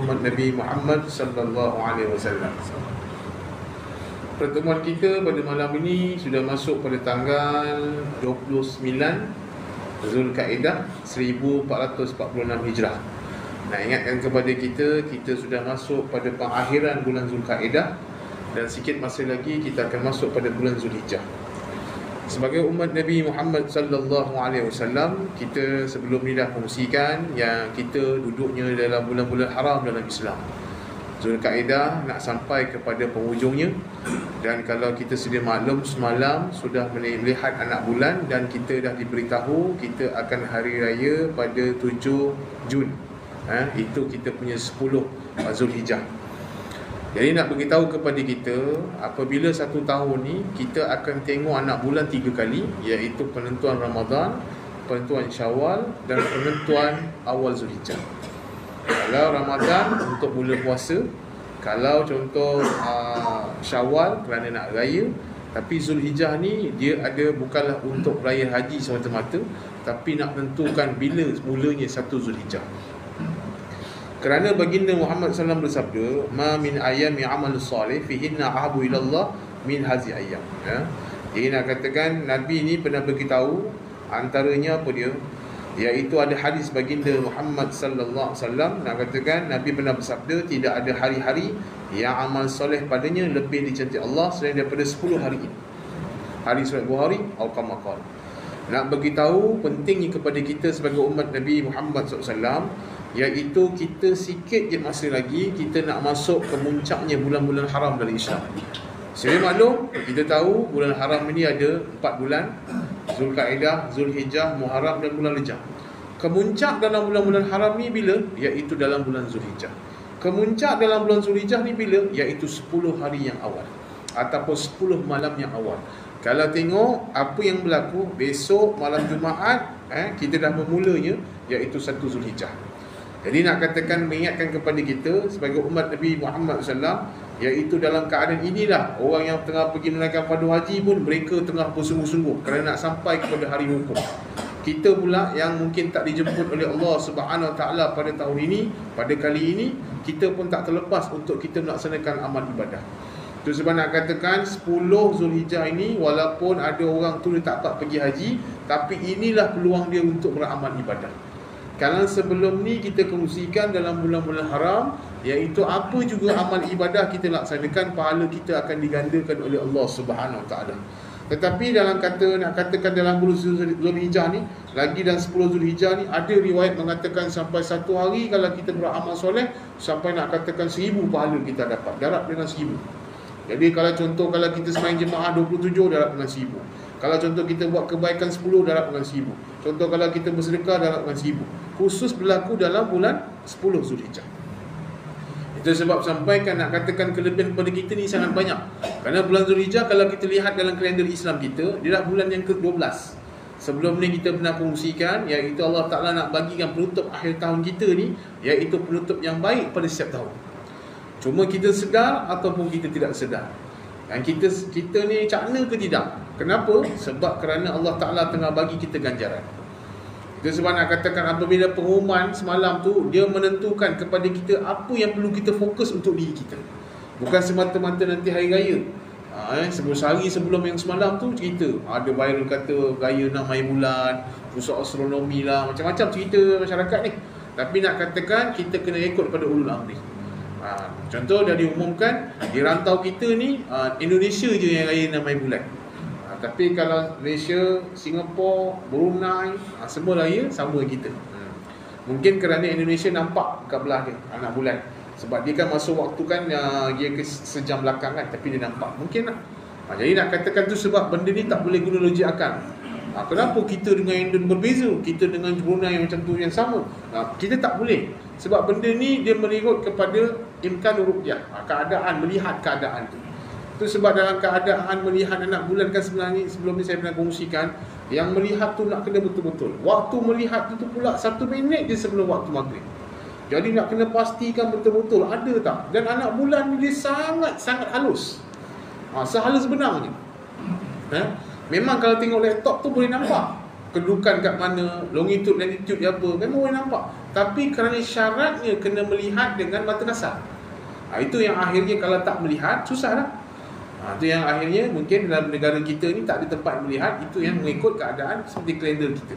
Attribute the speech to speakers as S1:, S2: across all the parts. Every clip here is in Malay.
S1: umat Nabi Muhammad sallallahu alaihi wasallam. Pertemuan kita pada malam ini sudah masuk pada tanggal 29 Zulkaidah 1446 Hijrah. Nak ingatkan kepada kita sudah masuk pada pengakhiran bulan Zulkaidah dan sikit masa lagi kita akan masuk pada bulan Zulhijjah. Sebagai umat Nabi Muhammad sallallahu alaihi wasallam, kita sebelum ni dah kongsikan yang kita duduknya dalam bulan-bulan haram dalam Islam. Zulkaidah nak sampai kepada penghujungnya, dan kalau kita sedia maklum semalam sudah melihat anak bulan dan kita dah diberitahu kita akan hari raya pada 7 Jun. Itu kita punya 10 Zulhijjah. Jadi nak beritahu kepada kita, apabila satu tahun ni kita akan tengok anak bulan 3 kali, iaitu penentuan Ramadan, penentuan Syawal dan penentuan awal Zulhijjah. Kalau Ramadan untuk mula puasa, kalau contoh Syawal kerana nak raya, tapi Zulhijjah ni dia ada bukanlah untuk raya haji semata-mata, tapi nak tentukan bila mulanya 1 Zulhijjah. Kerana baginda Muhammad SAW bersabda, "Ma min ayami amal salih fihinna ahabu ilallah min hazi ayyam." Jadi nak katakan Nabi ni pernah beritahu antaranya apa dia? Iaitu ada hadis baginda Muhammad sallallahu alaihi wasallam nak katakan Nabi pernah bersabda, tidak ada hari-hari yang amal soleh padanya lebih dicantik Allah selain daripada 10 hari ini. Hadis riwayat Bukhari atau kama qala. Nak beritahu pentingnya kepada kita sebagai umat Nabi Muhammad SAW, iaitu kita sikit je masa lagi kita nak masuk ke muncaknya bulan-bulan haram dalam Islam. Sedia maklum, kita tahu bulan haram ini ada 4 bulan, Zulkaidah, Zulhijjah, Muharram dan bulan Rejab. Kemuncak dalam bulan-bulan haram ni bila? Iaitu dalam bulan Zulhijjah. Kemuncak dalam bulan Zulhijjah ni bila? Iaitu 10 hari yang awal ataupun 10 malam yang awal. Kalau tengok apa yang berlaku besok malam Jumaat, kita dah bermulanya iaitu 1 Zulhijjah. Jadi nak katakan mengingatkan kepada kita sebagai umat Nabi Muhammad SAW, iaitu dalam keadaan inilah orang yang tengah pergi menunaikan fardu haji pun mereka tengah bersungguh-sungguh kerana nak sampai kepada hari hukum. Kita pula yang mungkin tak dijemput oleh Allah Subhanahu Wa Taala pada tahun ini, pada kali ini, kita pun tak terlepas untuk kita melaksanakan amal ibadah. Itu sebab nak katakan 10 Zulhijjah ini, walaupun ada orang tu dia tak dapat pergi haji, tapi inilah peluang dia untuk beramal ibadah. Kalau sebelum ni kita kongsikan dalam bulan-bulan haram, iaitu apa juga amal ibadah kita laksanakan, pahala kita akan digandakan oleh Allah Subhanahu Wa Taala. Tetapi dalam nak katakan dalam bulan Zulhijjah ni, lagi dan 10 Zulhijjah ni, ada riwayat mengatakan sampai 1 hari kalau kita beramal soleh, sampai nak katakan 1000 pahala kita dapat, darab dengan 1000. Jadi kalau contoh kalau kita sembahyang jemaah 27, darab dengan 1000. Kalau contoh kita buat kebaikan 10, darab dengan 1000. Contoh kalau kita bersedekah, darab dengan 1000. Khusus berlaku dalam bulan 10 Zulhijjah. Itu sebab sampaikan nak katakan kelebihan pada kita ni sangat banyak. Kerana bulan Zulhijjah kalau kita lihat dalam kalender Islam kita, dia dah bulan yang ke-12. Sebelum ni kita pernah kongsikan, iaitu Allah Ta'ala nak bagikan penutup akhir tahun kita ni, iaitu penutup yang baik pada setiap tahun. Cuma kita sedar ataupun kita tidak sedar. Dan kita ni cakna ke tidak? Kenapa? Sebab kerana Allah Ta'ala tengah bagi kita ganjaran. Itu sebab nak katakan apabila pengumuman semalam tu, dia menentukan kepada kita apa yang perlu kita fokus untuk diri kita. Bukan semata-mata nanti hari raya. Sehari sebelum yang semalam tu cerita, ada viral kata gaya nak main bulan, pusat astronomi lah, macam-macam cerita masyarakat ni. Tapi nak katakan kita kena ikut pada ulul amri. Contoh dah diumumkan di rantau kita ni, Indonesia je yang raya nak main bulan. Tapi kalau Malaysia, Singapura, Brunei, semua raya sama kita. Mungkin kerana Indonesia nampak kat belah dia anak bulan. Sebab dia kan masuk waktu kan dia ke sejam belakang kan, tapi dia nampak. Mungkin lah. Jadi nak katakan tu sebab benda ni tak boleh guna logik akal. Kenapa kita dengan Indon berbeza, kita dengan Brunei macam tu yang sama? Kita tak boleh. Sebab benda ni dia mengikut kepada imkan ruqyah, keadaan, melihat keadaan tu. Itu sebab dalam keadaan melihat anak bulan kan sebenarnya sebelum ni saya pernah kongsikan, yang melihat tu nak kena betul-betul. Waktu melihat tu pula 1 minit je sebelum waktu maghrib. Jadi nak kena pastikan betul-betul ada tak. Dan anak bulan ni dia sangat-sangat halus. Sehalus sebenarnya. Memang kalau tengok laptop tu boleh nampak kedudukan kat mana, longitude, latitude dia apa, memang boleh nampak. tapi kerana syaratnya kena melihat dengan mata kasar. Itu yang akhirnya kalau tak melihat, susah lah. Itu yang akhirnya mungkin dalam negara kita ni tak ada tempat melihat. Itu yang mengikut keadaan seperti kalender kita.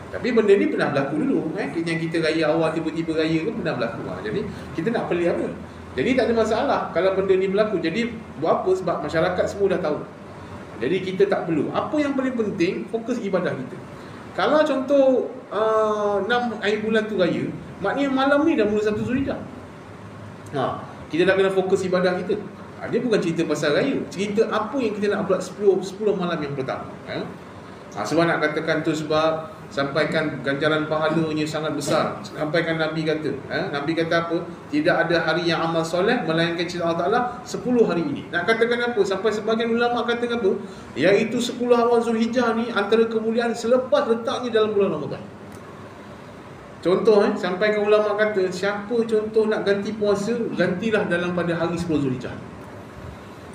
S1: Tapi benda ni pernah berlaku dulu. Yang kita raya awal tiba-tiba raya kan pernah berlaku. Jadi kita nak pelik apa? Jadi tak ada masalah kalau benda ni berlaku. Jadi buat apa? Sebab masyarakat semua dah tahu. Jadi kita tak perlu. Apa yang paling penting, fokus ibadah kita. Kalau contoh 6 akhir bulan tu raya, maknanya malam ni dah mula 1 Zulhijjah. Kita dah kena fokus ibadah kita. Dia bukan cerita pasal raya, cerita apa yang kita nak buat 10 malam yang pertama. Sebab nak katakan tu sebab sampaikan ganjaran pahalanya sangat besar. Sampaikan Nabi kata, Nabi kata apa? Tidak ada hari yang amal soleh melainkan cerita Allah Ta'ala 10 hari ini. Nak katakan apa? Sampai sebagian ulama katakan apa? Iaitu 10 awal Zulhijjah ni antara kemuliaan selepas letaknya dalam bulan Ramadan. Contoh, sampaikan ulama kata, siapa contoh nak ganti puasa, gantilah dalam pada hari 10 Zulhijjah.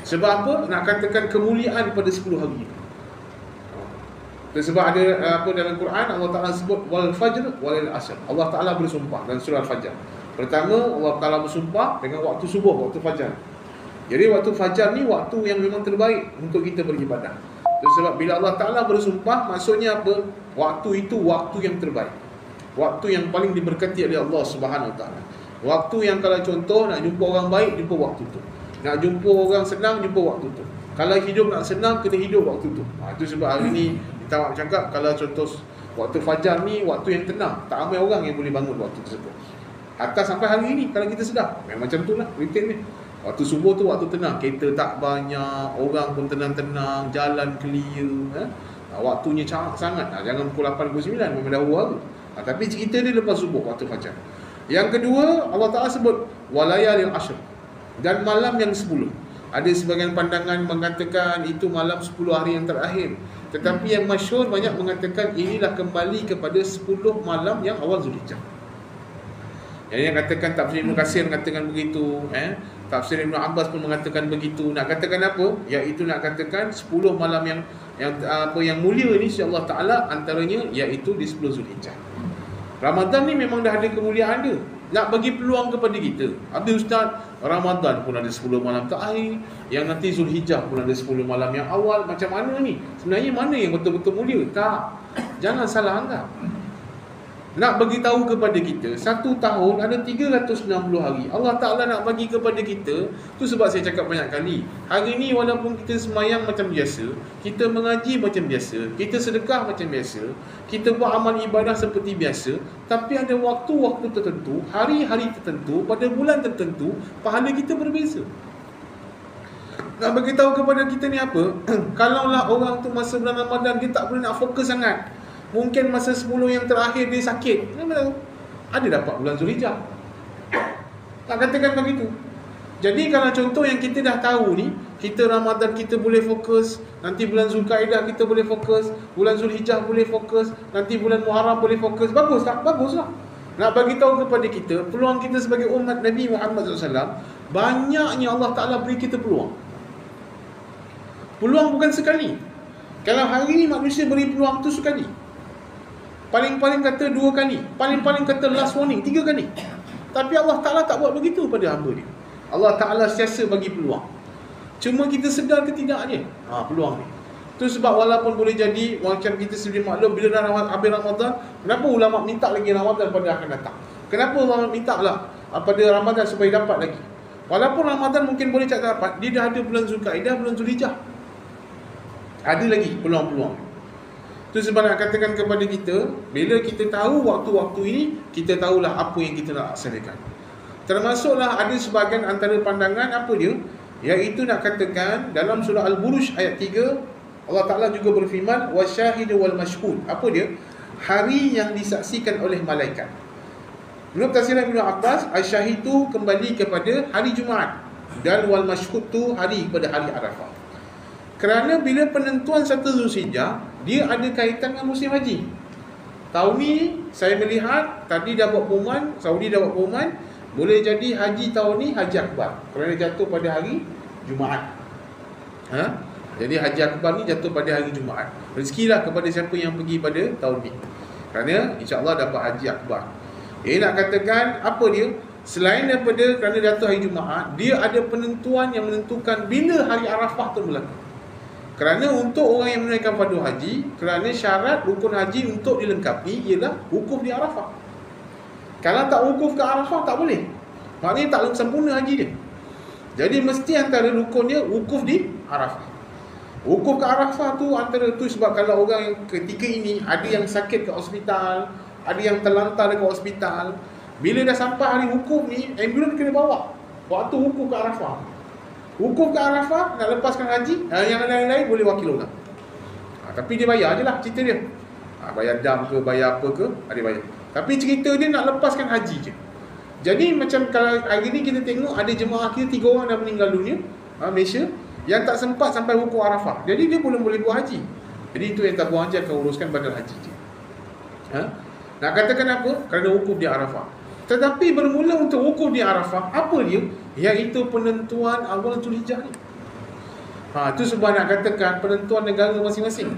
S1: Sebab apa? Nak katakan kemuliaan pada 10 hari ini. Sebab ada apa dalam Quran, Allah Ta'ala sebut wal fajr wal asr. Allah Ta'ala bersumpah dalam surah Al-Fajr. Pertama, Allah Ta'ala bersumpah dengan waktu subuh, waktu fajar. Jadi waktu fajar ni waktu yang memang terbaik untuk kita beribadah. Sebab bila Allah Ta'ala bersumpah, maksudnya apa? Waktu itu waktu yang terbaik. Waktu yang paling diberkati oleh Allah Subhanahu Wa Ta'ala. Waktu yang kalau contoh nak jumpa orang baik, jumpa waktu tu. Nak jumpa orang senang, jumpa waktu tu. Kalau hidup nak senang, kena hidup waktu tu. Itu sebab hari ni kita cakap, kalau contoh waktu fajar ni waktu yang tenang, tak ramai orang yang boleh bangun waktu tersebut. Hatta sampai hari ni kalau kita sedar, memang macam tu lah rutin ni. Waktu subuh tu waktu tenang, kereta tak banyak, orang pun tenang-tenang, jalan clear. Waktunya sangat. Jangan pukul 8, pukul 9, memang dah hari. Tapi cerita dia lepas subuh, waktu fajar. Yang kedua, Allah Ta'ala sebut walayalil ashr, dan malam yang 10. Ada sebagian pandangan mengatakan itu malam 10 hari yang terakhir. Tetapi yang masyhur banyak mengatakan inilah kembali kepada 10 malam yang awal Zulhijjah. Yang katakan tafsir Ibn Katsir mengatakan begitu, tafsir Ibn Abbas pun mengatakan begitu. Nak katakan apa? Iaitu nak katakan 10 malam yang mulia ni insya-Allah Taala, antaranya iaitu di 10 Zulhijjah. Ramadan ni memang dah ada kemuliaan dia. Nak bagi peluang kepada kita. Habis Ustaz, Ramadan pun ada 10 malam terakhir, yang nanti Zulhijjah pun ada 10 malam yang awal. Macam mana ni? Sebenarnya mana yang betul-betul mulia? Tak. Jangan salah anggap. Nak bagi tahu kepada kita, 1 tahun ada 360 hari. Allah Ta'ala nak bagi kepada kita. Tu sebab saya cakap banyak kali, hari ni walaupun kita semayang macam biasa, kita mengaji macam biasa, kita sedekah macam biasa, kita buat amal ibadah seperti biasa, tapi ada waktu-waktu tertentu, hari-hari tertentu, pada bulan tertentu, pahala kita berbeza. Nak bagi tahu kepada kita ni apa? Kalaulah orang tu masa bulan Ramadan dia tak boleh nak fokus sangat, mungkin masa 10 yang terakhir dia sakit, ada dapat bulan Zulhijjah. Tak katakan begitu. Jadi kalau contoh yang kita dah tahu ni, kita Ramadan kita boleh fokus, nanti bulan Zulkaidah kita boleh fokus, bulan Zulhijjah boleh fokus, nanti bulan Muharram boleh fokus. Bagus tak? Baguslah. Nak bagi tahu kepada kita, peluang kita sebagai umat Nabi Muhammad SAW, banyaknya Allah Ta'ala beri kita peluang. Peluang bukan sekali. Kalau hari ni manusia beri peluang tu sekali, paling-paling kata 2 kali, paling-paling kata last warning 3 kali. Tapi Allah Ta'ala tak buat begitu pada hamba dia. Allah Ta'ala siasa bagi peluang. Cuma kita sedar ke tidak je peluang ni. Tu sebab walaupun boleh jadi macam kita sedia maklum, bila dah habis Ramadan, kenapa ulama minta lagi Ramadan pada akan datang? Kenapa ulama minta lah pada Ramadan supaya dapat lagi? Walaupun Ramadan mungkin boleh tak dapat, dia dah ada bulan Zulkaidah, bulan Zulhijjah, ada lagi peluang-peluang. Itu sebab nak katakan kepada kita, bila kita tahu waktu-waktu ini, kita tahulah apa yang kita nak laksanakan. Termasuklah ada sebahagian antara pandangan apa dia, iaitu nak katakan dalam surah Al-Buruj ayat 3, Allah Ta'ala juga berfirman wasyahid wal mashhud. Apa dia? Hari yang disaksikan oleh malaikat. Menurut tafsiran Ibn Abbas, al-syahid tu kembali kepada hari Jumaat, dan wal mashhud tu hari kepada hari Arafah. Kerana bila penentuan 1 Zulhijjah, dia ada kaitan dengan musim haji. Tahun ni saya melihat tadi dah buat pengumuman, Saudi dah buat pengumuman, boleh jadi haji tahun ni haji akbar, kerana jatuh pada hari Jumaat. Jadi haji akbar ni jatuh pada hari Jumaat. Rezekilah kepada siapa yang pergi pada tahun ni, kerana insya-Allah dapat haji akbar. Nak katakan apa dia? Selain daripada kerana jatuh hari Jumaat, dia ada penentuan yang menentukan bila hari Arafah tu berlaku. Kerana untuk orang yang menunaikan fardu haji, kerana syarat rukun haji untuk dilengkapi ialah wukuf di Arafah. Kalau tak wukuf ke Arafah tak boleh. Maknanya tak sempurna haji dia. Jadi mesti antara rukunnya wukuf di Arafah. Wukuf ke Arafah tu antara tu sebab kalau orang yang ketika ini ada yang sakit ke hospital, ada yang terlantar dekat hospital, bila dah sampai hari wukuf ni, ambulans kena bawa waktu wukuf ke Arafah. Wukuf ke Arafah, nak lepaskan haji, yang lain-lain boleh wakil orang. Tapi dia bayar je lah cerita dia. Bayar dam ke, bayar apa ke, dia bayar. Tapi cerita dia nak lepaskan haji je. Jadi macam kalau hari ni kita tengok ada jemaah kita 3 orang dah meninggal dunia, Malaysia, yang tak sempat sampai wukuf Arafah. Jadi dia belum boleh buat haji. Jadi itu yang tabung haji akan uruskan badal haji je. Nak katakan apa? Kerana wukuf di Arafah. Tetapi bermula untuk wukuf di Arafah, apa dia? Iaitu penentuan awal Zulhijjah ni. Itu sebab nak katakan penentuan negara masing-masing.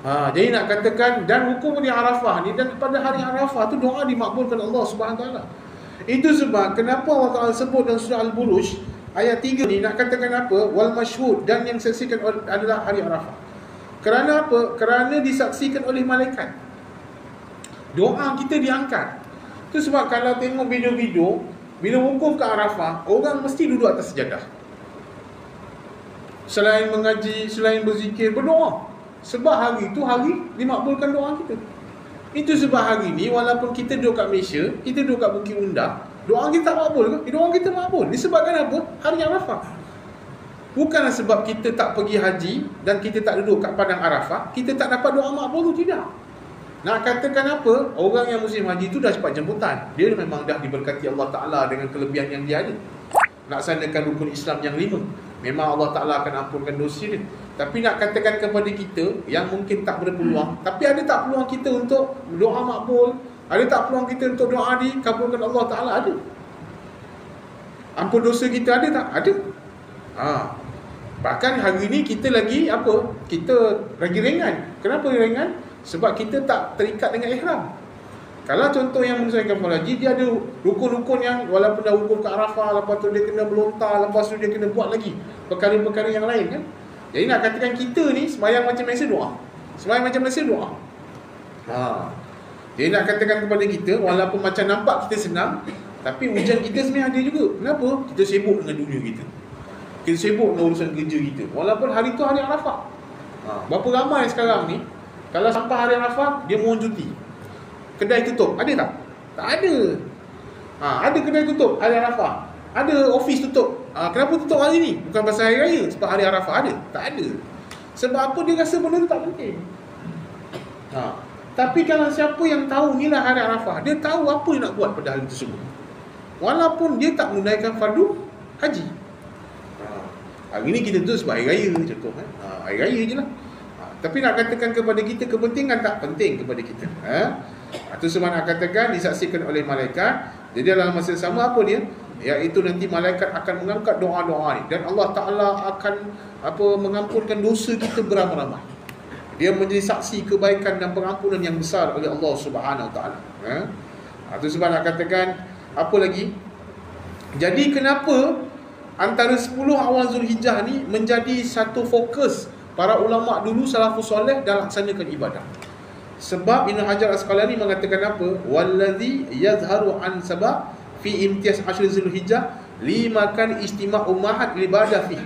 S1: Jadi nak katakan dan wukuf di Arafah ni, dan pada hari Arafah tu doa dimakbulkan Allah Subhanahu Taala. Itu sebab kenapa Allah Taala sebut dalam surah Al-Buruj ayat 3 ni, nak katakan apa? Wal masyhud, dan yang saksikan adalah hari Arafah. Kerana apa? Kerana disaksikan oleh malaikat. Doa kita diangkat. Itu sebab kalau tengok video-video, bila wukuf ke Arafah, orang mesti duduk atas sejadah. Selain mengaji, selain berzikir, berdoa. Sebab hari itu hari dimakbulkan doa kita. Itu sebab hari ni walaupun kita duduk kat Malaysia, kita duduk kat Bukit Undah, doa kita tak makbul ke? Doa kita makbul. Disebabkan apa? Hari Arafah. Bukanlah sebab kita tak pergi haji dan kita tak duduk kat padang Arafah, kita tak dapat doa makbul tu, tidak. Nak katakan apa? Orang yang musim haji tu dah cepat jemputan. Dia memang dah diberkati Allah Ta'ala dengan kelebihan yang dia ada. Laksanakan rukun Islam yang 5. Memang Allah Ta'ala akan ampunkan dosa dia. Tapi nak katakan kepada kita yang mungkin tak berpeluang, tapi ada tak peluang kita untuk doa makbul? Ada tak peluang kita untuk doa dikabulkan Allah Ta'ala? Ada. Ampun dosa kita ada tak? Ada. Bahkan hari ni kita lagi apa? Kita lagi ringan. Kenapa ringan? Sebab kita tak terikat dengan ihram. Kalau contoh yang menunaikan fardu haji, dia ada rukun-rukun yang walaupun dah wukuf ke Arafah, lepas tu dia kena melontar, lepas tu dia kena buat lagi perkara-perkara yang lain kan. Jadi nak katakan kita ni sembahyang macam biasa doa. Sembahyang macam biasa doa. Jadi nak katakan kepada kita, walaupun macam nampak kita senang, tapi ujian kita sebenarnya ada juga. Kenapa? Kita sibuk dengan dunia kita. Kita sibuk dengan urusan kerja kita. Walaupun hari tu hari Arafah. Berapa ramai sekarang ni, kalau sampai hari Arafah, dia mohon cuti. Kedai tutup. Ada tak? Tak ada. Ada kedai tutup hari Arafah. Ada office tutup. Kenapa tutup hari ni? Bukan pasal hari raya, sebab hari Arafah ada? Tak ada. Sebab apa? Dia rasa benda tu tak penting. Tapi kalau siapa yang tahu inilah hari Arafah, dia tahu apa dia nak buat pada hari tersebut. Walaupun dia tak menunaikan fardu haji. Hari ni kita tu sebab hari raya contoh. Hari raya je lah. Tapi nak katakan kepada kita kepentingan tak? Penting kepada kita. Itu sebab nak katakan disaksikan oleh malaikat. Jadi dalam masa sama apa dia? Iaitu nanti malaikat akan mengangkat doa-doa ni, dan Allah Ta'ala akan mengampunkan dosa kita beramai-ramai. Dia menjadi saksi kebaikan dan pengampunan yang besar oleh Allah Subhanahu Ta'ala. Itu sebab nak katakan apa lagi? Jadi kenapa antara 10 awal Zulhijjah ni menjadi satu fokus para ulama dulu salafus soleh dalam laksanakan ibadah? Sebab Ibn Hajar Asqalani mengatakan apa? Wallazi yazharu an sabab fi imtiaz ashr Zulhijjah lima kan istima' ummahat ibadah fi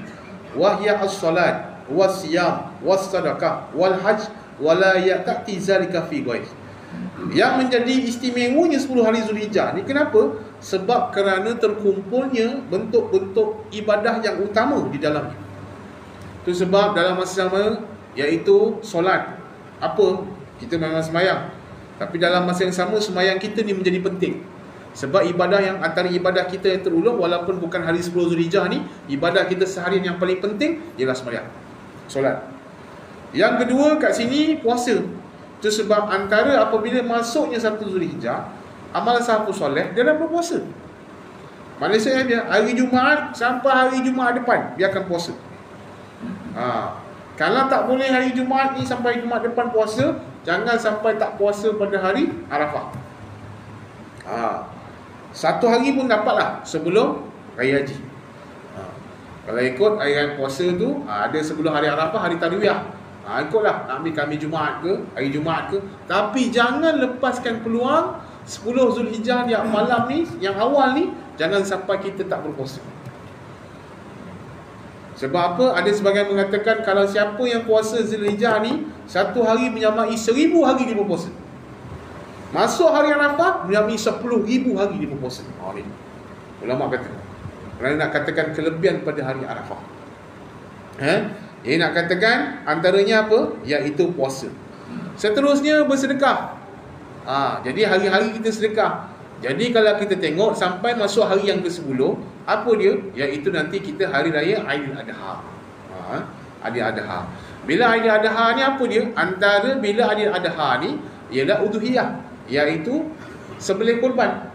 S1: wa hiya as-salat was-siyam was-sadaqah wal hajj wa la ya'ti zalika fi ghairi. Yang menjadi istimewanya 10 hari Zulhijjah ni kenapa? Sebab kerana terkumpulnya bentuk-bentuk ibadah yang utama di dalamnya. Itu sebab dalam masa sama, iaitu solat. Apa? Kita memang semayang, tapi dalam masa yang sama semayang kita ni menjadi penting. Sebab ibadah yang antara ibadah kita yang terulung, walaupun bukan hari 10 Zulhijjah ni, ibadah kita seharian yang paling penting ialah semayang, solat. Yang kedua kat sini puasa. Itu sebab antara apabila masuknya 1 Zulhijjah, amal salafus soleh dia dah berpuasa. Malaysia dia hari Jumaat sampai hari Jumaat depan dia akan puasa. Kalau tak boleh hari Jumaat ni sampai Jumaat depan puasa, jangan sampai tak puasa pada hari Arafah. Satu hari pun dapatlah sebelum Raya Haji. Kalau ikut hari puasa tu, ada sebelum hari Arafah, hari Tarwiyah. Ikutlah, nak ambil kami Jumaat ke, hari Jumaat ke. Tapi jangan lepaskan peluang 10 Zulhijjah yang malam ni, yang awal ni, jangan sampai kita tak berpuasa. Sebab apa? Ada sebagian mengatakan kalau siapa yang puasa Zulhijjah ni, satu hari menyamai 1000 hari dia berpuasa. Masuk hari Arafah, menyamai 10,000 hari dia berpuasa. Ni ulama kata, kerana nak katakan kelebihan pada hari Arafah. Ini nak katakan antaranya apa? Iaitu puasa. Seterusnya bersedekah. Jadi hari-hari kita sedekah. Jadi kalau kita tengok sampai masuk hari yang ke-10, apa dia? Iaitu nanti kita hari raya Aidil-Adha. Aidil-Adha. Bila Aidil-Adha ni apa dia? Antara bila Aidil-Adha ni ialah udhiyah, iaitu sembelih kurban,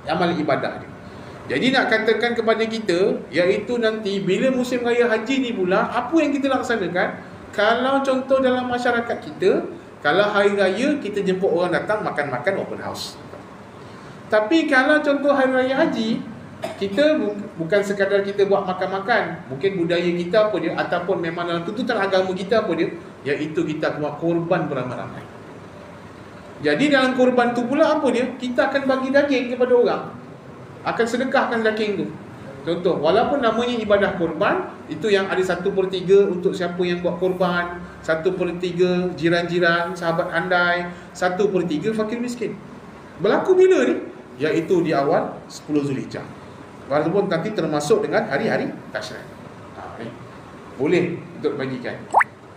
S1: amal ibadah dia. Jadi nak katakan kepada kita, iaitu nanti bila musim raya haji ni pula, apa yang kita laksanakan? Kalau contoh dalam masyarakat kita, kalau hari raya kita jemput orang datang makan-makan open house. Tapi kalau contoh hari raya haji, kita bukan sekadar kita buat makan-makan. Mungkin budaya kita apa dia, ataupun memang dalam tuntutan agama kita apa dia, iaitu kita buat korban beramai-ramai. Jadi dalam korban tu pula apa dia? Kita akan bagi daging kepada orang, akan sedekahkan daging tu. Contoh, walaupun namanya ibadah korban, itu yang ada 1/3 untuk siapa yang buat korban, 1/3 jiran-jiran, sahabat andai, 1/3 fakir miskin. Berlaku bila ni? Iaitu di awal 10 Zulhijjah. Walaupun nanti termasuk dengan hari-hari tasyrik. Ni boleh untuk bagikan.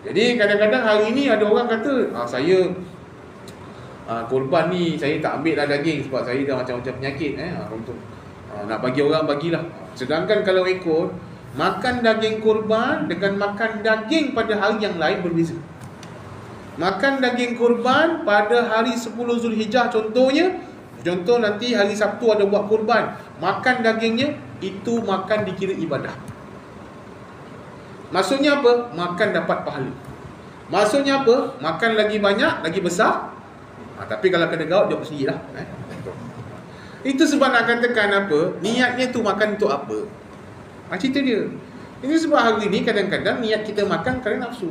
S1: Jadi kadang-kadang hari ni ada orang kata, saya korban ni saya tak ambil dah daging sebab saya dah macam-macam penyakit. Untuk nak bagi orang, bagilah. Sedangkan kalau ikut, makan daging korban dengan makan daging pada hari yang lain berbeza. Makan daging korban pada hari 10 Zulhijjah contohnya, contoh nanti hari Sabtu ada buat korban, makan dagingnya, itu makan dikira ibadah. Maksudnya apa? Makan dapat pahala. Maksudnya apa? Makan lagi banyak, lagi besar. Tapi kalau kena gaut, jawab sendiri lah. Itu sebab nak katakan apa? Niatnya tu makan untuk apa? Cerita dia. Ini sebab hari ni kadang-kadang niat kita makan kerana nafsu.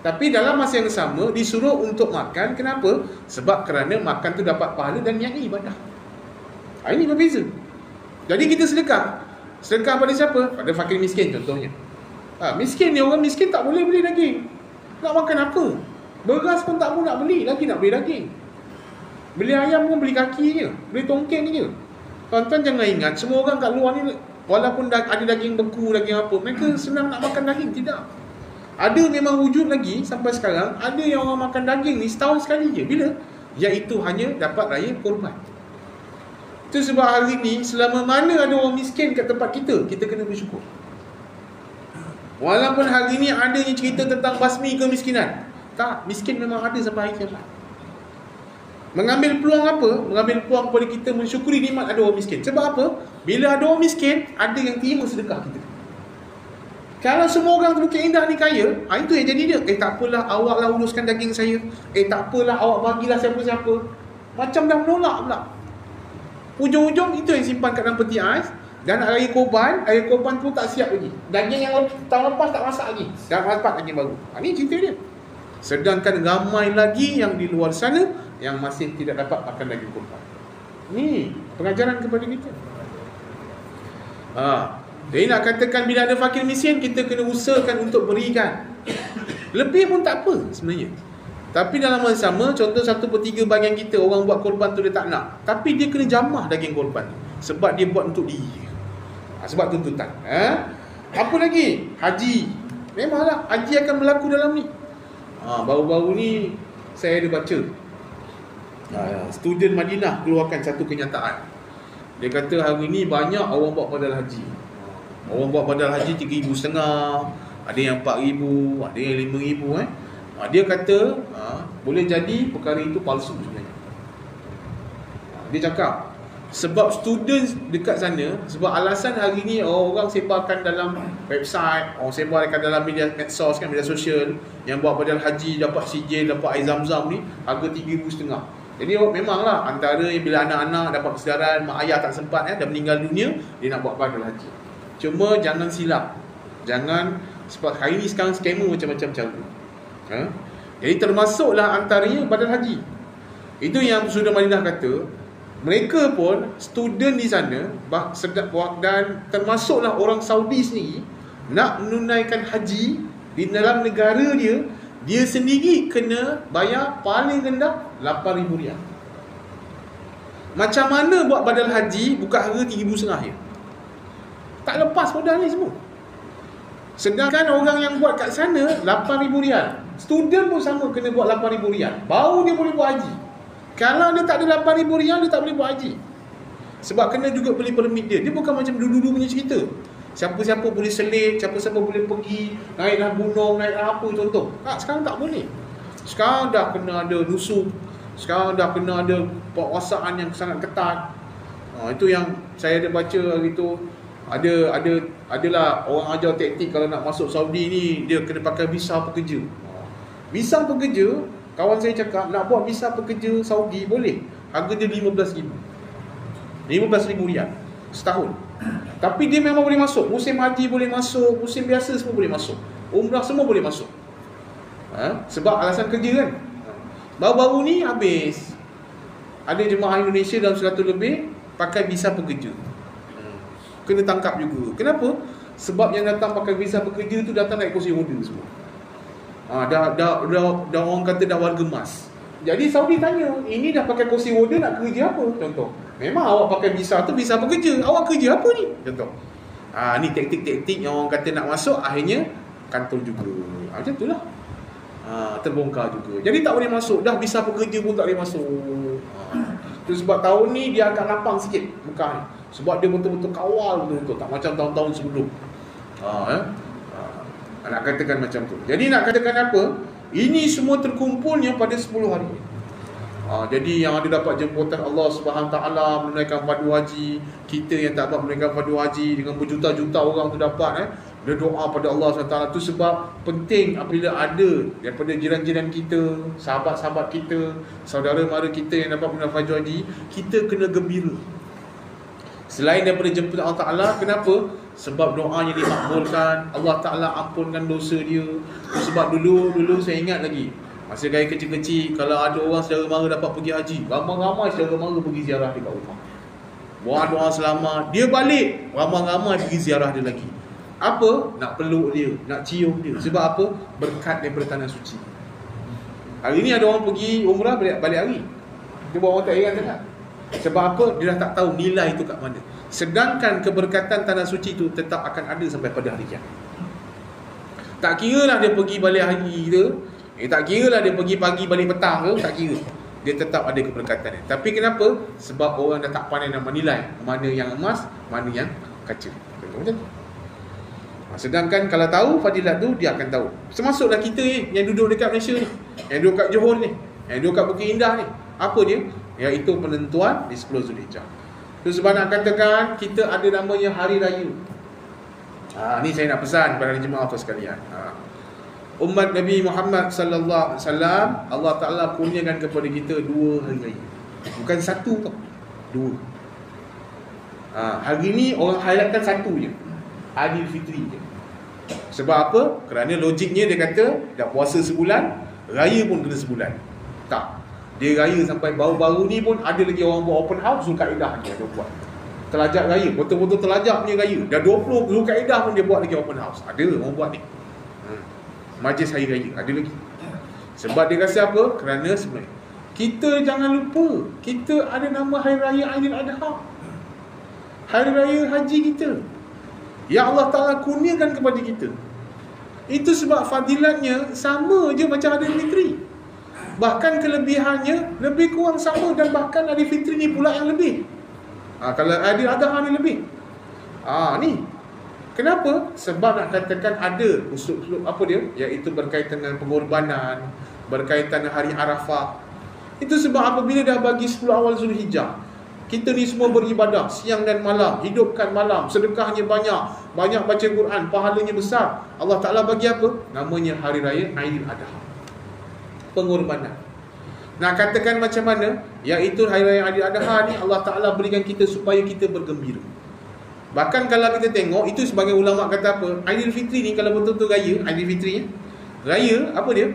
S1: Tapi dalam masa yang sama disuruh untuk makan. Kenapa? Sebab kerana makan tu dapat pahala dan niatnya ibadah. Ini berbeza. Jadi kita sedekah. Sedekah pada siapa? Pada fakir miskin contohnya. Miskin ni, orang miskin tak boleh beli daging. Nak makan apa? Beras pun tak mau nak beli, lagi nak beli daging. Beli ayam pun beli kaki je, beli tongkeng je. Tuan-tuan jangan ingat, semua orang kat luar ni, walaupun ada daging beku, daging apa, mereka senang nak makan daging. Tidak. Ada memang wujud lagi sampai sekarang, ada yang orang makan daging ni setahun sekali je. Bila? Iaitu hanya dapat raya korban. Itu sebab hari ni, selama mana ada orang miskin kat tempat kita, kita kena bersyukur. Walaupun hari ni ada yang cerita tentang basmi kemiskinan, tak, miskin memang ada sampai hari kiamat. Mengambil peluang apa? Mengambil peluang kepada kita mensyukuri nikmat ada orang miskin. Sebab apa? Bila ada orang miskin, ada yang terima sedekah kita. Kalau semua orang Bukit Indah ni kaya, itu yang jadi dia. Tak apalah, awaklah uruskan daging saya. Tak apalah, awak bagilah siapa-siapa. Macam dah menolak pula. Ujung-ujung itu yang simpan kat dalam peti ais. Dan nak raya korban tu tak siap lagi. Daging yang tahun lepas tak masak lagi, dah dapat daging baru. Ini cerita dia. Sedangkan ramai lagi yang di luar sana yang masih tidak dapat makan daging kurban. Ni pengajaran kepada kita. Jadi nak katakan bila ada fakir miskin, kita kena usahakan untuk berikan. Lebih pun tak apa sebenarnya. Tapi dalam masa sama, contoh 1/3 bahagian kita, orang buat korban tu dia tak nak, tapi dia kena jamah daging korban tu, sebab dia buat untuk diri. Sebab tuntutan. Apa lagi? Haji. Memanglah haji akan berlaku dalam ni. Baru-baru ni saya ada baca, student Madinah keluarkan satu kenyataan. Dia kata hari ni banyak orang buat badal haji. Orang buat badal haji 3,500, ada yang 4,000, ada yang 5,000. Dia kata boleh jadi perkara itu palsu sebenarnya. Dia cakap sebab student dekat sana, sebab alasan hari ni orang sebarkan dalam website, orang sebarkan dalam media medsos kan, media sosial, yang buat badal haji dapat sijil, dapat air zam-zam ni harga 3,500. Jadi memanglah antara bila anak-anak dapat persedaran, mak ayah tak sempat dah meninggal dunia, dia nak buat badal haji. Cuma jangan silap. Jangan, sebab hari ni sekarang skamer macam-macam cara. Jadi termasuklah antaranya badal haji. Itu yang Sudah Madinah kata, mereka pun student di sana dan termasuklah orang Saudi sendiri nak menunaikan haji di dalam negara dia sendiri kena bayar paling rendah RM8,000. Macam mana buat badal haji buka harga RM3,500 je? Tak lepas modal ni semua. Sedangkan orang yang buat kat sana RM8,000. Student pun sama kena buat RM8,000. Baru dia boleh buat haji. Kalau dia tak ada RM8,000, dia tak boleh buat haji. Sebab kena juga beli permit dia. Dia bukan macam dulu-dulu punya cerita. Siapa-siapa boleh selit, siapa-siapa boleh pergi, naiklah gunung, naiklah apa contoh. Sekarang tak boleh. Sekarang dah kena ada nusuk. Sekarang dah kena ada penguasaan yang sangat ketat. Itu yang saya ada baca hari tu. Adalah orang ajar taktik kalau nak masuk Saudi ni, dia kena pakai visa pekerja. Visa pekerja, kawan saya cakap nak buat visa pekerja Saudi boleh. Harga dia RM15,000. RM15,000 setahun. Tapi dia memang boleh masuk. Musim haji boleh masuk, musim biasa semua boleh masuk. Umrah semua boleh masuk. Sebab alasan kerja kan. Baru-baru ni habis. Ada jemaah Indonesia dalam 100 lebih pakai visa pekerja. Kena tangkap juga. Kenapa? Sebab yang datang pakai visa pekerja tu datang naik kursi roda semua. Dah orang kata dah warga emas. Jadi Saudi tanya, ini dah pakai kursi roda nak kerja apa? Contoh. Memang awak pakai visa tu visa pekerja. Awak kerja apa ni? Contoh. Ni taktik-taktik yang orang kata nak masuk, akhirnya kantor juga. Macam tu lah. Terbongkar juga. Jadi tak boleh masuk. Dah visa pekerja pun tak boleh masuk. Itu sebab tahun ni dia agak lapang sikit bukan. Sebab dia betul-betul kawal betul-betul. Tak macam tahun-tahun sebelum. Nak katakan macam tu. Jadi nak katakan apa? Ini semua terkumpulnya pada 10 hari. Jadi yang ada dapat jemputan Allah Subhanahu Taala menunaikan fardu haji, kita yang tak dapat menunaikan fardu haji dengan berjuta-juta orang tu dapat dia doa pada Allah Subhanahu Taala. Tu sebab penting apabila ada daripada jiran-jiran kita, sahabat-sahabat kita, saudara mara kita yang dapat menunaikan fardu haji, kita kena gembira. Selain daripada jemputan Allah Taala, kenapa? Sebab doanya dimakbulkan, Allah Taala ampunkan dosa dia. Sebab dulu saya ingat lagi, masa saya kecil-kecil, kalau ada orang saudara mara dapat pergi haji, ramai-ramai saudara mara pergi ziarah dekat rumah. Buat doa selamat, dia balik, ramai-ramai pergi ziarah dia lagi. Apa? Nak peluk dia, nak cium dia. Sebab apa? Berkat daripada tanah suci. Hari ni ada orang pergi umrah balik hari. Dia buat orang tak heran sangat. Sebab apa? Dia dah tak tahu nilai itu kat mana. Sedangkan keberkatan tanah suci itu tetap akan ada sampai pada hari kiamat. Tak kira lah dia pergi balik hari ke, tak kira lah dia pergi pagi balik petang ke, tak kira. Dia tetap ada keberkatan. Tapi kenapa? Sebab orang dah tak pandai nak menilai mana yang emas, mana yang kaca. Macam tu. Sedangkan kalau tahu fadilat tu, dia akan tahu. Termasuklah kita yang duduk dekat Malaysia ni, yang duduk kat Johor ni, yang duduk kat Bukit Indah ni. Apa dia? Iaitu penentuan di 10 Zulhijjah. Itu sebab nak katakan kita ada namanya hari raya. Ni saya nak pesan kepada jemaah sekalian. Umat Nabi Muhammad sallallahu alaihi wasallam, Allah Taala kurniakan kepada kita 2 hari raya. Bukan 1 tau. 2. Hari ni orang highlightkan 1 je. Aidilfitri je. Sebab apa? Kerana logiknya dia kata dah puasa sebulan, raya pun kena sebulan. Tak. Dia raya sampai baru-baru ni pun ada lagi orang buat open house, Zulkaidah dia ada buat. Telajak raya, betul-betul telajak punya raya. Dah 20 Zulkaidah pun dia buat lagi open house. Ada orang buat ni. Majlis hari raya, ada lagi. Sebab dia rasa apa? Kerana sebenarnya kita jangan lupa, kita ada nama hari raya Aidil Adha. Hari raya haji kita. Yang Allah Ta'ala kurniakan kepada kita. Itu sebab fadilatnya sama je macam Aidilfitri. Bahkan kelebihannya lebih kurang sama, dan bahkan Aidilfitri ni pula yang lebih. Kalau Aidil Adha ni lebih. Ni. Kenapa? Sebab nak katakan ada usul-usul apa dia? Iaitu berkaitan dengan pengorbanan, berkaitan dengan hari Arafah. Itu sebab apabila dah bagi 10 awal Zulhijjah, kita ni semua beribadah siang dan malam, hidupkan malam, sedekahnya banyak, banyak baca Quran, pahalanya besar. Allah Ta'ala bagi apa? Namanya hari raya Aidil Adha. Pengorbanan. Nak katakan macam mana? Iaitu Hari Raya Aidiladha ni Allah Ta'ala berikan kita supaya kita bergembira. Bahkan kalau kita tengok, itu sebagai ulama kata apa? Aidilfitri ni kalau betul-betul raya, Aidilfitri ni, raya apa dia?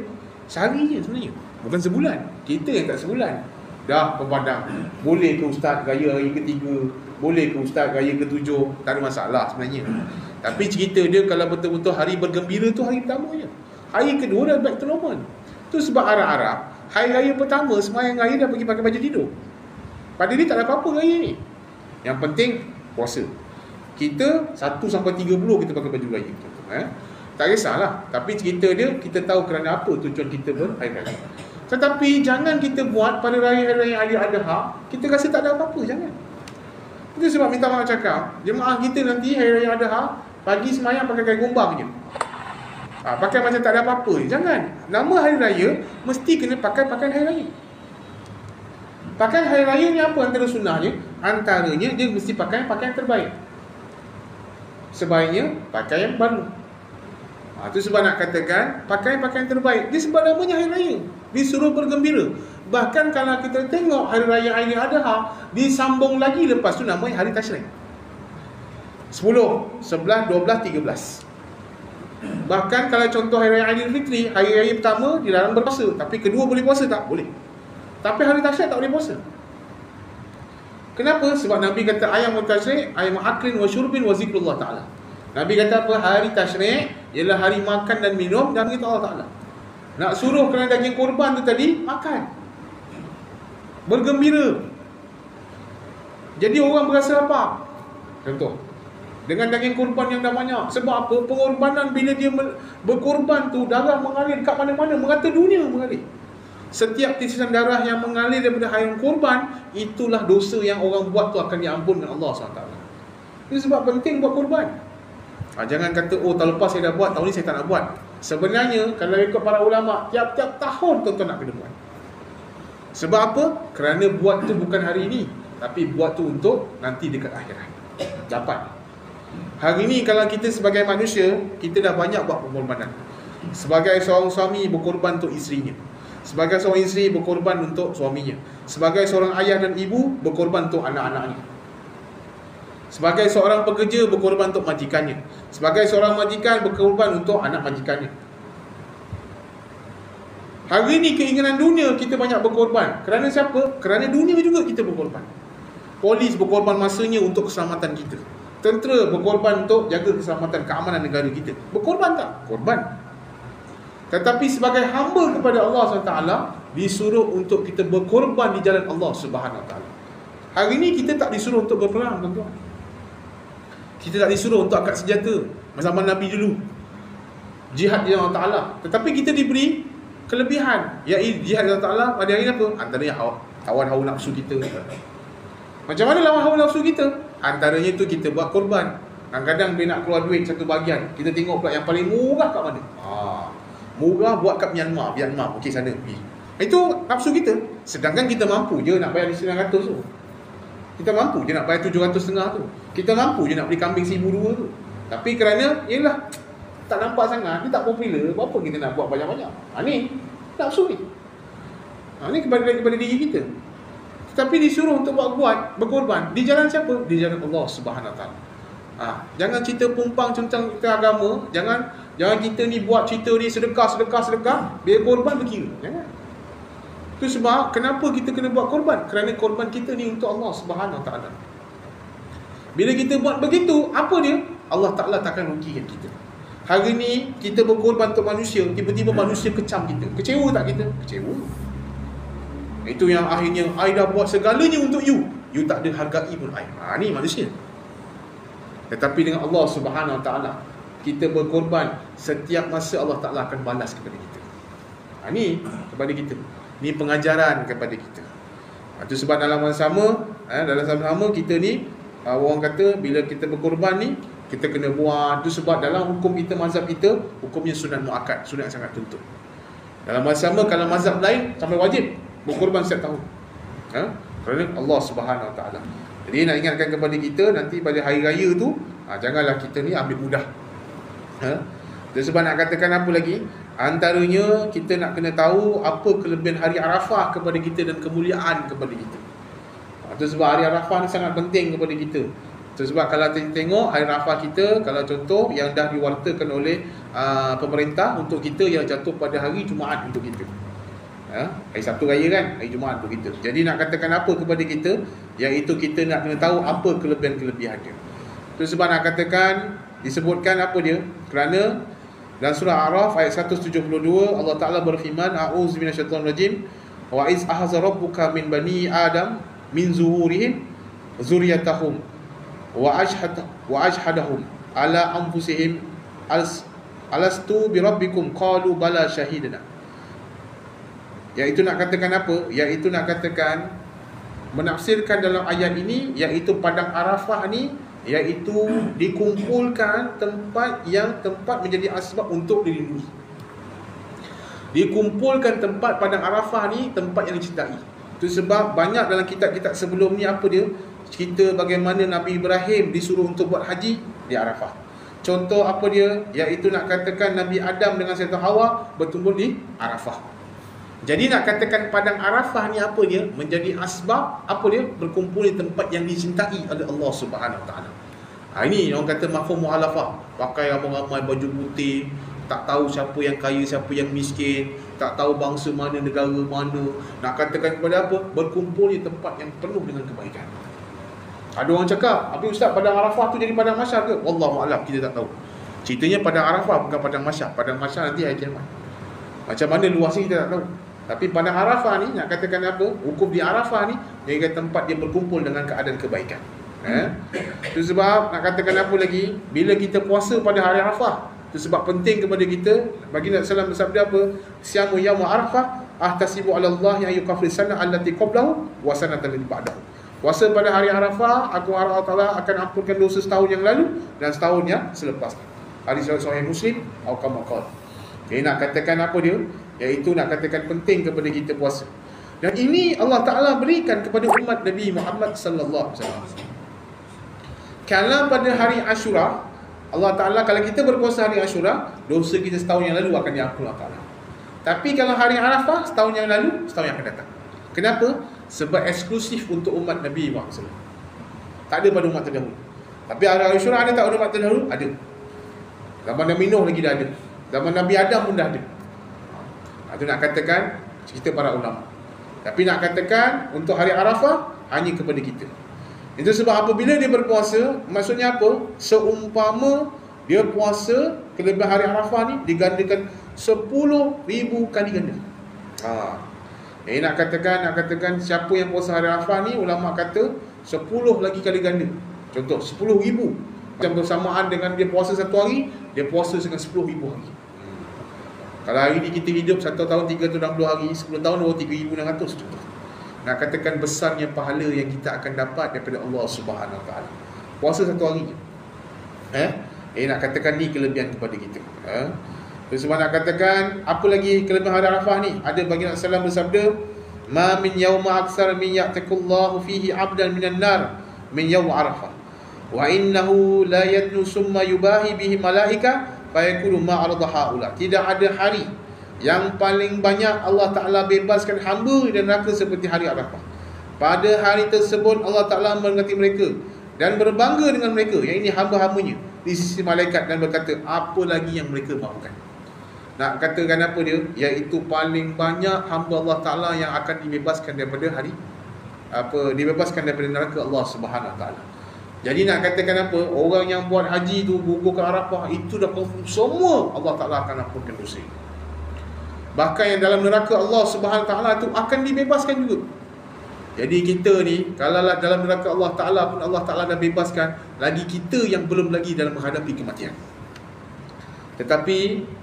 S1: Sehari je sebenarnya, bukan sebulan. Kita yang tak sebulan dah berpadang. Boleh ke ustaz raya hari ketiga, boleh ke ustaz raya ketujuh, tak ada masalah sebenarnya. Tapi cerita dia kalau betul-betul hari bergembira tu hari pertama je. Hari kedua dah back to normal. Tu sebab Arab-Arab hari raya pertama sembahyang raya dah pergi pakai baju tidur. Pada dia tak ada apa-apa raya ni. Yang penting puasa. Kita 1 sampai 30 kita pakai baju raya. Tak kisahlah. Tapi cerita dia kita tahu kerana apa tujuan kita berhari raya. Tetapi jangan kita buat pada hari raya Aidiladha kita rasa tak ada apa-apa, jangan. Itu sebab minta maaf cakap, jemaah kita nanti hari raya Adha pagi sembahyang pakai kain gombang je. Pakai macam tak ada apa-apa. Jangan. Nama hari raya mesti kena pakai pakaian hari raya. Pakaian hari raya ni apa antara sunnahnya? Antaranya dia mesti pakai pakaian terbaik. Sebaiknya pakaian baru. Itu sebab nak katakan pakai pakaian terbaik. Dia sebab namanya hari raya, disuruh bergembira. Bahkan kalau kita tengok hari raya Aidiladha disambung lagi lepas tu namanya hari Tasyrik. 10, 11, 12, 13. Bahkan kalau contoh hari raya Aidilfitri, hari raya pertama dilarang berpuasa, tapi kedua boleh puasa tak? Boleh. Tapi hari Tasyrik tak boleh puasa. Kenapa? Sebab Nabi kata ayam tasyrik, ayam aklin wa syurbin wa zikrullah ta'ala. Nabi kata apa? Hari Tasyrik ialah hari makan dan minum dan kita Allah Ta'ala. Nak suruh kerana daging korban tu tadi, makan, bergembira. Jadi orang berasa apa? Contoh, dengan daging korban yang dah banyak. Sebab apa? Pengorbanan bila dia berkorban tu, darah mengalir kat mana-mana, merata dunia mengalir. Setiap titisan darah yang mengalir daripada hayam korban, itulah dosa yang orang buat tu akan diampunkan Allah SWT. Itu sebab penting buat korban. Jangan kata, oh tahun lepas saya dah buat, tahun ni saya tak nak buat. Sebenarnya kalau ikut para ulama, tiap-tiap tahun tuan-tuan nak kena buat. Sebab apa? Kerana buat tu bukan hari ini, tapi buat tu untuk nanti dekat akhirat dapat. Hari ni kalau kita sebagai manusia, kita dah banyak buat pengorbanan. Sebagai seorang suami berkorban untuk isterinya, sebagai seorang isteri berkorban untuk suaminya, sebagai seorang ayah dan ibu berkorban untuk anak-anaknya, sebagai seorang pekerja berkorban untuk majikannya, sebagai seorang majikan berkorban untuk anak majikannya. Hari ni keinginan dunia kita banyak berkorban. Kerana siapa? Kerana dunia juga kita berkorban. Polis berkorban masanya untuk keselamatan kita. Tentera berkorban untuk jaga keselamatan, keamanan negara kita. Berkorban tak? Korban. Tetapi sebagai hamba kepada Allah SWT, disuruh untuk kita berkorban di jalan Allah Subhanahu Wa. Hari ni kita tak disuruh untuk berperang, tuan-tuan. Kita tak disuruh untuk angkat senjata zaman Nabi dulu, jihad di Allah Ta'ala. Tetapi kita diberi kelebihan, iaitu jihad di Allah Ta'ala pada hari apa? Antaranya tawan hawa nafsu kita. Macam mana lawan hawa nafsu kita? Antaranya tu kita buat korban. Kadang-kadang dia nak keluar duit satu bahagian, kita tengok pula yang paling murah kat mana. Murah buat kat Myanmar, okey sana pergi. Itu nafsu kita. Sedangkan kita mampu je nak bayar 900 tu. Kita mampu je nak bayar 750 tu. Kita mampu je nak beli kambing 1,200 tu. Tapi kerana yelah tak nampak sangat, dia tak popular, apa kita nak buat banyak-banyak. Ni nafsu ni. Ni kepada diri kita. Tetapi disuruh untuk buat berkorban di jalan siapa? Di jalan Allah Subhanahu Wa Taala. Jangan cerita pumpang tentang kita agama. Jangan kita ni buat cerita ni sedekah, biar korban berkira. Jangan. Itu sebab kenapa kita kena buat korban? Kerana korban kita ni untuk Allah Subhanahu Wa Taala. Bila kita buat begitu, apa dia? Allah Ta'ala takkan rugikan kita. Hari ni kita berkorban untuk manusia, tiba-tiba manusia kecam kita. Kecewa tak kita? Kecewa. Itu yang akhirnya I dah buat segalanya untuk you tak ada hargai pun I. Ni manusia. Tetapi dengan Allah Subhanahu Wa Taala, kita berkorban, setiap masa Allah Ta'ala akan balas kepada kita. Ni kepada kita. Ni pengajaran kepada kita. Itu sebab dalam masa sama kita ni, orang kata bila kita berkorban ni, kita kena buat. Itu sebab dalam hukum kita, mazhab kita, hukumnya sunat muakkad, sunat yang sangat tuntut. Dalam masa sama, kalau mazhab lain sampai wajib berkorban setiap tahun. Kerana Allah Subhanahu Wa Taala. Jadi nak ingatkan kepada kita, nanti pada hari raya tu, janganlah kita ni ambil mudah. Itu sebab nak katakan apa lagi? Antaranya kita nak kena tahu apa kelebihan hari Arafah kepada kita dan kemuliaan kepada kita. Itu sebab hari Arafah ni sangat penting kepada kita. Itu sebab kalau kita tengok hari Arafah kita, kalau contoh yang dah diwartakan oleh pemerintah untuk kita, yang jatuh pada hari Jumaat untuk kita. Hari Sabtu Raya kan, hari Jumaat untuk kita. Jadi nak katakan apa kepada kita, iaitu kita nak kena tahu apa kelebihan-kelebihan dia. Itu sebab nak katakan, disebutkan apa dia? Kerana dalam surah Araf ayat 172 Allah Ta'ala berfirman, A'udzu minasyaitonir rajim, wa iz ahza rabbuka min bani adam min zuhurihim zurriyatahum wa ashhadahum ala anfusihim alastu bi rabbikum qalu bala syahidna. Iaitu nak katakan apa? Iaitu nak katakan, menafsirkan dalam ayat ini, iaitu padang Arafah ni, iaitu dikumpulkan tempat menjadi asbab untuk dilindungi. Dikumpulkan tempat padang Arafah ni tempat yang dicintai. Itu sebab banyak dalam kitab-kitab sebelum ni apa dia? Cerita bagaimana Nabi Ibrahim disuruh untuk buat haji di Arafah. Contoh apa dia? Iaitu nak katakan Nabi Adam dengan Sayyidah Hawa bertumbuh di Arafah. Jadi nak katakan padang Arafah ni apa dia? Menjadi asbab apa dia? Berkumpul di tempat yang dicintai oleh Allah Subhanahu Wa Taala. Ini orang kata mafhum muhalafah. Pakai ramai-ramai baju putih, tak tahu siapa yang kaya, siapa yang miskin, tak tahu bangsa mana, negara mana. Nak katakan kepada apa? Berkumpul di tempat yang penuh dengan kebaikan. Ada orang cakap, "Apa Ustaz, padang Arafah tu jadi padang mahsyar ke?" Wallahu a'lam, kita tak tahu. Ceritanya padang Arafah bukan padang mahsyar. Padang mahsyar nanti hari kiamat. Macam mana luasnya kita tak tahu. Tapi padang Arafah ni nak katakan apa? Wukuf di Arafah ni jadi tempat dia berkumpul dengan keadaan kebaikan. Itu sebab nak katakan apa lagi? Bila kita puasa pada hari Arafah, itu sebab penting kepada kita. Bagi Nabi sallallahu bersabda apa? Siyamu yaum Arafah ahtasibu 'ala Allah yang yukaffir sana allati qablahu wa sanatan min ba'dahu. Puasa pada hari Arafah, aku Allah Taala akan ampunkan dosa setahun yang lalu dan setahun yang selepas. Hadis Sahih Muslim atau kama qala. Jadi nak katakan apa dia? Iaitu nak katakan penting kepada kita puasa. Dan ini Allah Ta'ala berikan kepada umat Nabi Muhammad sallallahu alaihi wasallam. Kalau pada hari Ashura, Allah Ta'ala, kalau kita berpuasa hari Ashura, dosa kita setahun yang lalu akan diampuni Allah Ta'ala. Tapi kalau hari Arafah, setahun yang lalu, setahun yang akan datang. Kenapa? Sebab eksklusif untuk umat Nabi Muhammad SAW. Tak ada pada umat terdahulu. Tapi hari Ashura ada tak pada umat terdahulu? Ada. Zaman Nabi Nuh lagi dah ada. Zaman Nabi Adam pun dah ada. Itu nak katakan cerita para ulama. Tapi nak katakan untuk hari Arafah hanya kepada kita. Itu sebab apabila dia berpuasa, maksudnya apa? Seumpama dia puasa, kelebihan hari Arafah ni digandakan 10,000 kali ganda. Nak katakan siapa yang puasa hari Arafah ni, ulama kata 10 lagi kali ganda. Contoh 10,000. Macam bersamaan dengan dia puasa satu hari, dia puasa dengan 10,000 hari. Kalau hari ni kita hidup 1 tahun 360 hari, 10 tahun 3,600 contoh. Nak katakan besarnya pahala yang kita akan dapat daripada Allah Subhanahu Wa Taala. Puasa satu hari je. Nak katakan ni kelebihan kepada kita. Sebab nak katakan apa lagi kelebihan hari Arafah ni? Ada bagi Nabi sallallahu bersabda, "Ma min yauma aktsar min ya'takullahu fihi 'abdan minan nar min yaum Arafah. Wa innahu la yadnu summa yubahi bihi malaika fayakulu ma'arada haula." Tidak ada hari yang paling banyak Allah Ta'ala bebaskan hamba dan neraka seperti hari Arafah. Pada hari tersebut Allah Ta'ala mengasihi mereka dan berbangga dengan mereka, yang ini hamba-hambanya, di sisi malaikat, dan berkata, apa lagi yang mereka mahukan. Nak katakan apa dia? Iaitu paling banyak hamba Allah Ta'ala yang akan dibebaskan daripada dibebaskan daripada neraka Allah Subhanahu Wa Ta'ala. Jadi nak katakan apa? Orang yang buat haji tu, gugur ke Arafah, itu dah confirm semua Allah Ta'ala akan ampunkan dosa. Bahkan yang dalam neraka Allah Subhanahu Wa Ta'ala tu akan dibebaskan juga. Jadi kita ni, kalau dalam neraka Allah Ta'ala pun Allah Ta'ala dah bebaskan, lagi kita yang belum lagi dalam menghadapi kematian. Tetapi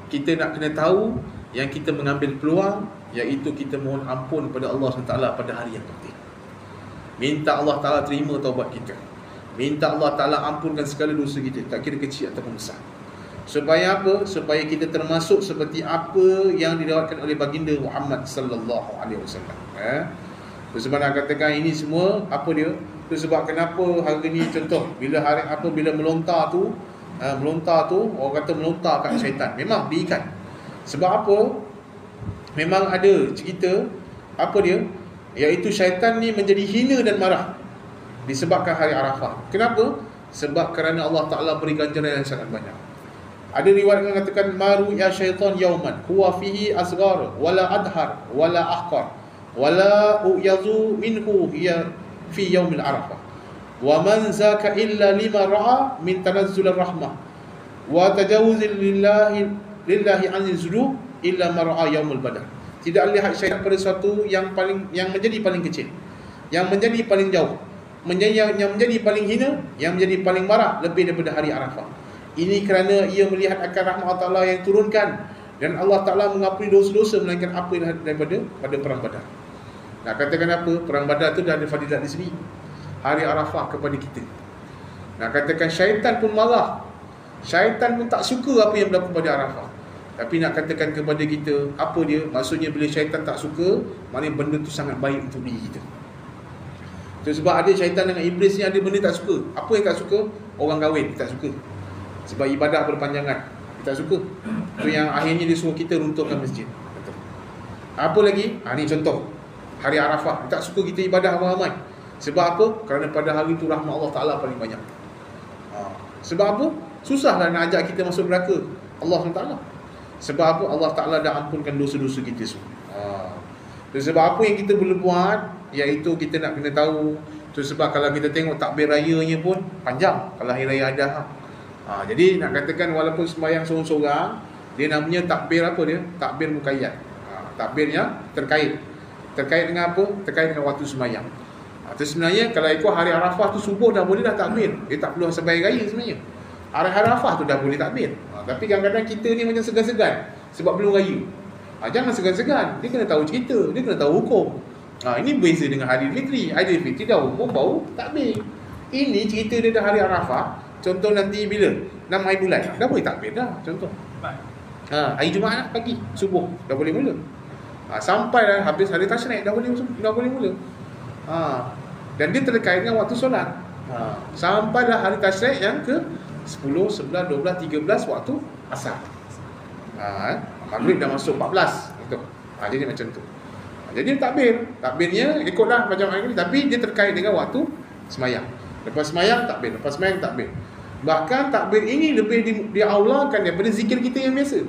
S1: kita nak kena tahu yang kita mengambil peluang, iaitu kita mohon ampun kepada Allah SWT pada hari yang penting. Minta Allah Ta'ala terima taubat kita. Minta Allah Ta'ala ampunkan segala dosa kita, tak kira kecil ataupun besar. Supaya apa? Supaya kita termasuk seperti apa yang diriwayatkan oleh baginda Muhammad sallallahu alaihi wasallam. Sebab nak katakan ini semua apa dia? Itu sebab kenapa hari ni contoh bila melontar tu melontar tu, orang kata melontar kat syaitan. Memang diikat. Sebab apa? Memang ada cerita, apa dia? Iaitu syaitan ni menjadi hina dan marah disebabkan hari Arafah. Kenapa? Sebab kerana Allah Ta'ala beri ganjaran yang sangat banyak. Ada riwayat yang mengatakan maru ya syaitan yauman huwa fihi asghar wala adhar wala ahqar wala uyazu minhu hiya fi yaumil arafah wa man zaka illa lima ra'a min tanazzul rahmah wa tajawuz lillahi anil zulu illa ma ra'a yaumul badar. Tidak lihat syaitan pada sesuatu yang menjadi paling kecil, yang menjadi paling jauh, yang menjadi paling hina, yang menjadi paling marah lebih daripada hari Arafah. Ini kerana ia melihat akan rahmat Allah Ta'ala yang turunkan, dan Allah Ta'ala mengampuni dosa-dosa melainkan apa yang daripada perang Badar. Nak katakan apa? Perang Badar tu dah ada fadilat di sini, hari Arafah kepada kita. Nak katakan syaitan pun marah, syaitan pun tak suka apa yang berlaku pada Arafah. Tapi nak katakan kepada kita, apa dia? Maksudnya bila syaitan tak suka, maknanya benda tu sangat baik untuk diri kita. Itu sebab ada syaitan dengan iblis ni ada benda tak suka. Apa yang tak suka? Orang kahwin, tak suka. Sebab ibadah berpanjangan, kita suka. Itu yang akhirnya dia suruh kita runtuhkan masjid. Apa lagi? Ni contoh hari Arafah, tak suka kita ibadah ramai-ramai. Sebab apa? Kerana pada hari itu rahmat Allah Ta'ala paling banyak. Sebab apa? Susahlah nak ajak kita masuk neraka Allah Ta'ala. Sebab apa? Allah Ta'ala dah ampunkan dosa-dosa kita semua. Sebab apa yang kita boleh buat, iaitu kita nak kena tahu. Itu sebab kalau kita tengok takbir rayanya pun panjang kalau hari raya ada. Jadi nak katakan walaupun sembahyang seorang-seorang, dia namanya takbir apa dia? Takbir muqayyad. Takbirnya terkait. Terkait dengan apa? Terkait dengan waktu sembahyang. Itu sebenarnya kalau ikut hari Arafah tu subuh dah boleh dah takbir. Dia tak perlu sembahyang raya sebenarnya. Hari Arafah tu dah boleh takbir. Tapi kadang-kadang kita ni macam segan-segan sebab belum raya. Jangan segan-segan. Dia kena tahu cerita, dia kena tahu hukum. Ini beza dengan hari Fitri. Hari Fitri dah hukum baru takbir. Ini cerita dia dah hari Arafah. Contoh nanti bila? 6 hari bulan dah boleh takbir dah. Contoh hari Jumaat pagi subuh dah boleh mula. Sampai dah habis hari Tashrik dah boleh mula. Dan dia terkait dengan waktu solat. Sampai dah hari Tashrik yang ke 10, 11, 12, 13 waktu asar. Maghrib dah masuk 14 gitu. Jadi macam tu. Jadi takbirnya ikutlah macam hari ni, tapi dia terkait dengan waktu semayang. Lepas semayang takbir, lepas semayang takbir. Bahkan takbir ini lebih diaulakan daripada zikir kita yang biasa.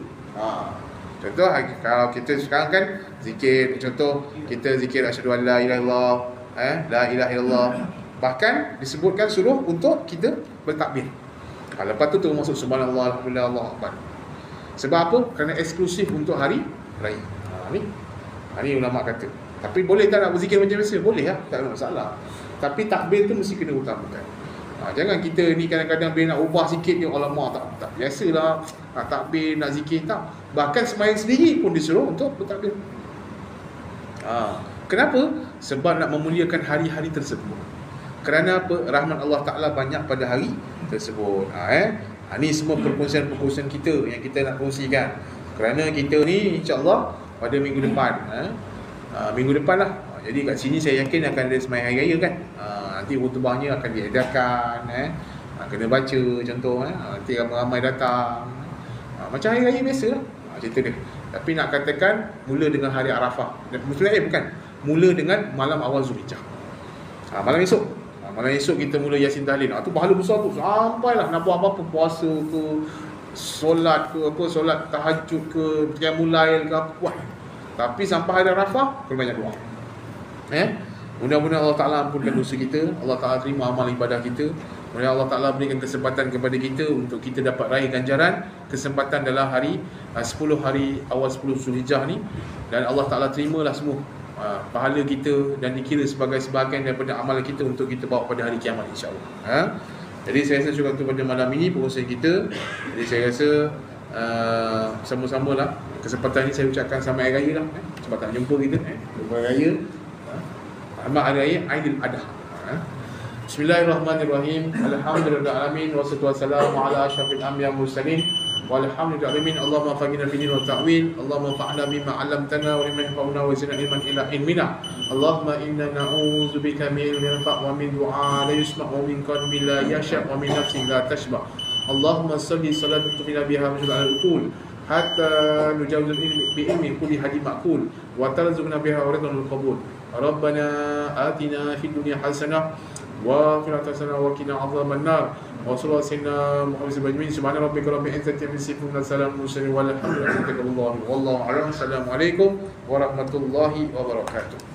S1: Contoh kalau kita sekarang kan zikir, contoh kita zikir asyhadu an la ilaha illallah, la ilaha illallah. Bahkan disebutkan suruh untuk kita bertakbir. Lepas tu masuk subhanallah, alhamdulillah, Allahu akbar. Sebab apa? Kerana eksklusif untuk hari raya. Ni ulama kata. Tapi boleh tak nak berzikir macam biasa? Boleh lah, tak ada masalah. Tapi takbir tu mesti kena utamakan. Jangan kita ni kadang-kadang bila nak ubah sikit dia, alamak tak biasalah nak takbir, nak zikir tak. Bahkan sembahyang sendiri pun disuruh untuk bertakbir. Kenapa? Sebab nak memuliakan hari-hari tersebut. Kerana apa? Rahmat Allah Ta'ala banyak pada hari tersebut. Ni semua perkongsian-perkongsian kita yang kita nak kongsikan. Kerana kita ni insya-Allah pada minggu depan, minggu depan lah. Jadi kat sini saya yakin akan ada sembahyang hari raya kan. Nanti khutbahnya akan diedarkan, kena baca contoh, nanti ramai-ramai datang. Macam hari raya biasa lah cerita dia. Tapi nak katakan mula dengan hari Arafah. Maksudnya bukan, mula dengan malam awal Zulhijjah. Malam esok. Malam esok kita mula Yasin Tahlil. Tu pahala besar tu. Sampailah nak buat apa-apa, puasa ke, solat ke, solat tahajud ke, qiyamul lail ke, apa buat. Tapi sampai hari Arafah kena banyak doa. Mudah-mudahan Allah Ta'ala ampunkan dosa kita, Allah Ta'ala terima amal ibadah kita. Mudah-mudahan Allah Ta'ala berikan kesempatan kepada kita untuk kita dapat raih ganjaran. Kesempatan dalam hari 10 hari awal 10 Zulhijjah ni. Dan Allah Ta'ala terimalah semua pahala kita dan dikira sebagai sebahagian daripada amalan kita untuk kita bawa pada hari kiamat insya-Allah. Jadi saya rasa juga pada malam ini pengurusan kita. Jadi saya rasa sama-sama lah kesempatan ini saya ucapkan selamat hari raya lah. Kesempatan jumpa kita jumpa hari raya. Selamat hari raya Aidil Adha. Bismillahirrahmanirrahim. Alhamdulillahirabbil alamin wassalatu wassalamu ala asyrafil anbiya'i wal mursalin. Walhamdulillahirabbil alamin. Allahumma faqina fi din wa ta'wil. Allahumma fa'na bima 'allamtana wa lima yanfa'una wa zidna ilman ila ilmina. Allahumma inna na'udzubika min ilmin yanfa' wa min du'a la yusma' wa min qalbin la yasha' wa min nafsin la tashba'. Allahumma salli salatan tuqina biha min al-uqul hatta nujawizul ilmi bi ilmi kulli hadi ma'qul wa tarzuqna biha ridwan wal qabul. Rabbana atina fid dunya hasanah wa fil akhirati hasanah wa qina adzaban nar. Wa sallallahu sayyidina Muhammad sallallahu alaihi wasallam. Subhana rabbika rabbil izzati amma yasifun wa salamun mursalin walhamdulillahi rabbil alamin. Wallahu a'lam. Assalamualaikum warahmatullahi wabarakatuh.